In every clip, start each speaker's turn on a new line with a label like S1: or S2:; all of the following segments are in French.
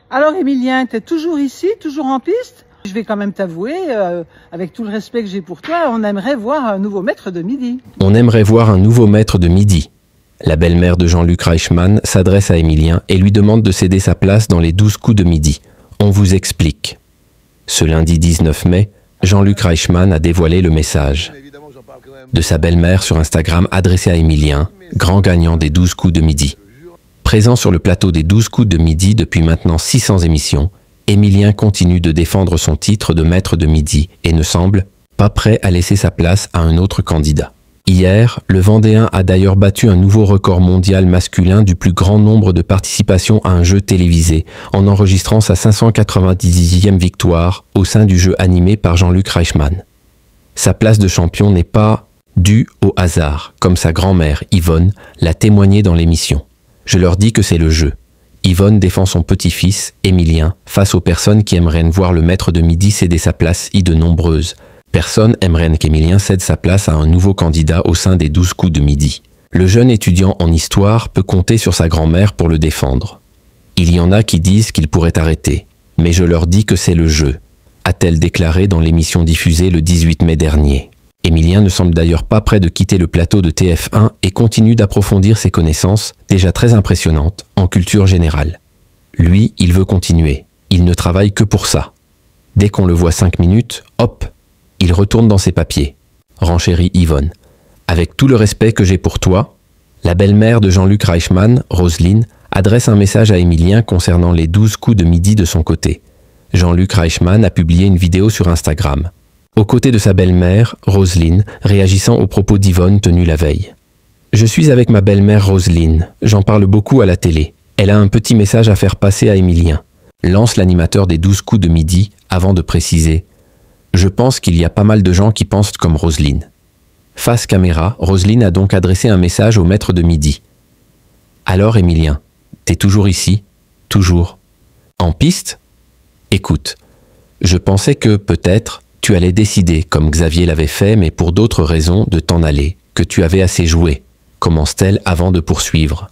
S1: Alors Emilien, t'es toujours ici, toujours en piste? Je vais quand même t'avouer, avec tout le respect que j'ai pour toi, on aimerait voir un nouveau maître de midi.
S2: On aimerait voir un nouveau maître de midi. La belle-mère de Jean-Luc Reichmann s'adresse à Emilien et lui demande de céder sa place dans les 12 coups de midi. On vous explique. Ce lundi 19 mai, Jean-Luc Reichmann a dévoilé le message de sa belle-mère sur Instagram adressé à Emilien, grand gagnant des 12 coups de midi. Présent sur le plateau des 12 coups de midi depuis maintenant 600 émissions, Emilien continue de défendre son titre de maître de midi et ne semble pas prêt à laisser sa place à un autre candidat. Hier, le Vendéen a d'ailleurs battu un nouveau record mondial masculin du plus grand nombre de participations à un jeu télévisé, en enregistrant sa 590e victoire au sein du jeu animé par Jean-Luc Reichmann. Sa place de champion n'est pas due au hasard, comme sa grand-mère, Yvonne, l'a témoigné dans l'émission. Je leur dis que c'est le jeu. Yvonne défend son petit-fils, Emilien, face aux personnes qui aimeraient voir le maître de midi céder sa place de nombreuses. Personne aimerait qu'Emilien cède sa place à un nouveau candidat au sein des 12 coups de midi. Le jeune étudiant en histoire peut compter sur sa grand-mère pour le défendre. Il y en a qui disent qu'il pourrait arrêter, mais je leur dis que c'est le jeu, a-t-elle déclaré dans l'émission diffusée le 18 mai dernier. Emilien ne semble d'ailleurs pas prêt de quitter le plateau de TF1 et continue d'approfondir ses connaissances, déjà très impressionnantes, en culture générale. Lui, il veut continuer. Il ne travaille que pour ça. Dès qu'on le voit 5 minutes, hop, il retourne dans ses papiers. Renchérit Yvonne. Avec tout le respect que j'ai pour toi, la belle-mère de Jean-Luc Reichmann, Roselyne, adresse un message à Emilien concernant les 12 coups de midi de son côté. Jean-Luc Reichmann a publié une vidéo sur Instagram. Aux côtés de sa belle-mère, Roselyne, réagissant aux propos d'Yvonne tenus la veille. « Je suis avec ma belle-mère Roselyne, j'en parle beaucoup à la télé. Elle a un petit message à faire passer à Emilien. » Lance l'animateur des 12 coups de midi avant de préciser « Je pense qu'il y a pas mal de gens qui pensent comme Roselyne. » Face caméra, Roselyne a donc adressé un message au maître de midi. « Alors Emilien, t'es toujours ici? Toujours? En piste? Écoute, je pensais que, peut-être, tu allais décider, comme Xavier l'avait fait, mais pour d'autres raisons, de t'en aller, que tu avais assez joué, commence-t-elle avant de poursuivre.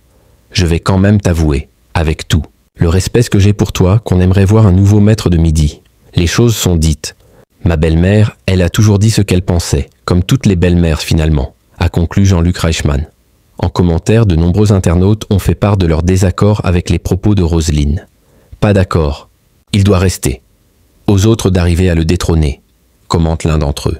S2: Je vais quand même t'avouer, avec tout, le respect que j'ai pour toi, qu'on aimerait voir un nouveau maître de midi. Les choses sont dites. Ma belle-mère, elle a toujours dit ce qu'elle pensait, comme toutes les belles-mères finalement, a conclu Jean-Luc Reichmann. En commentaire, de nombreux internautes ont fait part de leur désaccord avec les propos de Roselyne. Pas d'accord. Il doit rester. Aux autres d'arriver à le détrôner, commente l'un d'entre eux.